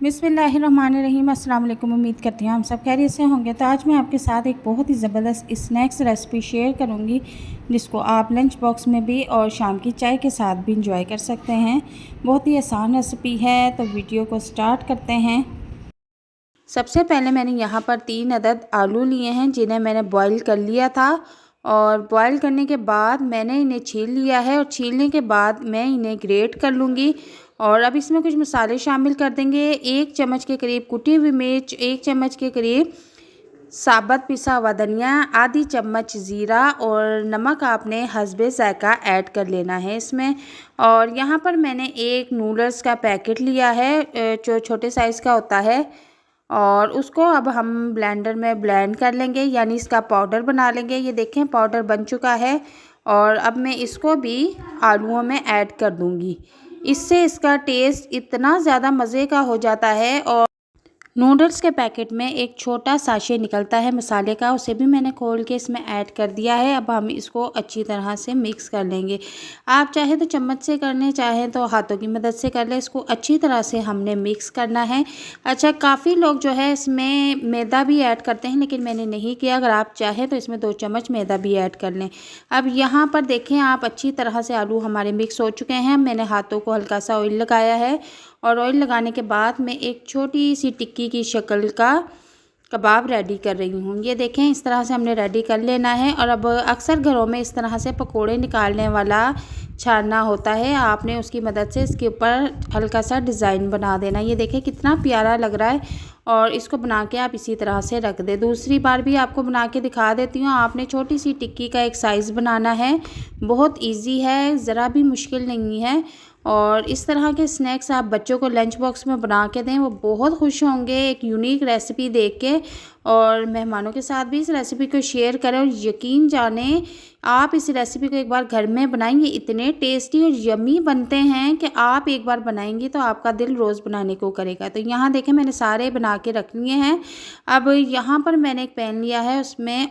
बिस्मिल्लाहिर्रहमानिर्रहीम। अस्सलाम वालेकुम। उम्मीद करती हूँ हम सब खैरियत से होंगे। तो आज मैं आपके साथ एक बहुत ही ज़बरदस्त स्नैक्स रेसिपी शेयर करूँगी जिसको आप लंच बॉक्स में भी और शाम की चाय के साथ भी इंजॉय कर सकते हैं। बहुत ही आसान रेसिपी है, तो वीडियो को स्टार्ट करते हैं। सबसे पहले मैंने यहाँ पर 3 अदद आलू लिए हैं जिन्हें मैंने बॉईल कर लिया था, और बॉईल करने के बाद मैंने इन्हें छील लिया है, और छीलने के बाद मैं इन्हें ग्रेट कर लूँगी। और अब इसमें कुछ मसाले शामिल कर देंगे। 1 चम्मच के करीब कुटी हुई मिर्च, 1 चम्मच के करीब साबुत पिसा हुआ धनिया, आधी चम्मच ज़ीरा, और नमक आपने हस्बे ज़ायक़ा ऐड कर लेना है इसमें। और यहाँ पर मैंने एक नूडल्स का पैकेट लिया है जो छोटे साइज़ का होता है, और उसको अब हम ब्लेंडर में ब्लेंड कर लेंगे, यानी इसका पाउडर बना लेंगे। ये देखें पाउडर बन चुका है, और अब मैं इसको भी आलूओं में ऐड कर दूंगी। इससे इसका टेस्ट इतना ज़्यादा मज़े का हो जाता है। और नूडल्स के पैकेट में एक छोटा साशे निकलता है मसाले का, उसे भी मैंने खोल के इसमें ऐड कर दिया है। अब हम इसको अच्छी तरह से मिक्स कर लेंगे। आप चाहे तो चम्मच से कर लें, चाहे तो हाथों की मदद से कर लें। इसको अच्छी तरह से हमने मिक्स करना है। अच्छा, काफ़ी लोग जो है इसमें मैदा भी ऐड करते हैं, लेकिन मैंने नहीं किया। अगर आप चाहें तो इसमें 2 चम्मच मैदा भी ऐड कर लें। अब यहाँ पर देखें आप, अच्छी तरह से आलू हमारे मिक्स हो चुके हैं। मैंने हाथों को हल्का सा ऑयल लगाया है, और ऑयल लगाने के बाद मैं एक छोटी सी टिक्की की शक्ल का कबाब रेडी कर रही हूँ। ये देखें इस तरह से हमने रेडी कर लेना है। और अब अक्सर घरों में इस तरह से पकोड़े निकालने वाला छानना होता है, आपने उसकी मदद से इसके ऊपर हल्का सा डिज़ाइन बना देना। ये देखें कितना प्यारा लग रहा है, और इसको बना के आप इसी तरह से रख दें। दूसरी बार भी आपको बना के दिखा देती हूँ। आपने छोटी सी टिक्की का एक साइज़ बनाना है, बहुत ईजी है, ज़रा भी मुश्किल नहीं है। और इस तरह के स्नैक्स आप बच्चों को लंच बॉक्स में बना के दें, वो बहुत खुश होंगे एक यूनिक रेसिपी देख के। और मेहमानों के साथ भी इस रेसिपी को शेयर करें, और यकीन जानें आप इस रेसिपी को एक बार घर में बनाएंगे, इतने टेस्टी और यम्मी बनते हैं कि आप एक बार बनाएंगे तो आपका दिल रोज़ बनाने को करेगा। तो यहाँ देखें मैंने सारे बना के रख लिए हैं। अब यहाँ पर मैंने एक पैन लिया है, उसमें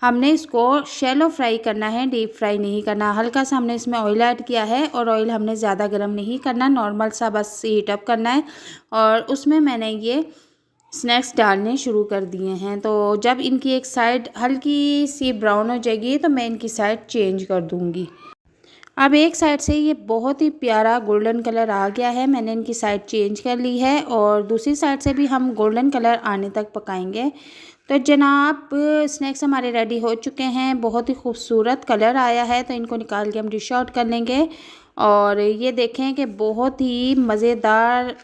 हमने इसको शैलो फ्राई करना है, डीप फ्राई नहीं करना। हल्का सा हमने इसमें ऑयल ऐड किया है, और ऑयल हमने ज़्यादा गर्म नहीं करना, नॉर्मल सा बस हीट अप करना है। और उसमें मैंने ये स्नैक्स डालने शुरू कर दिए हैं। तो जब इनकी एक साइड हल्की सी ब्राउन हो जाएगी तो मैं इनकी साइड चेंज कर दूँगी। अब एक साइड से ये बहुत ही प्यारा गोल्डन कलर आ गया है, मैंने इनकी साइड चेंज कर ली है, और दूसरी साइड से भी हम गोल्डन कलर आने तक पकाएंगे। तो जनाब स्नैक्स हमारे रेडी हो चुके हैं, बहुत ही खूबसूरत कलर आया है। तो इनको निकाल के हम डिश आउट कर लेंगे। और ये देखें कि बहुत ही मज़ेदार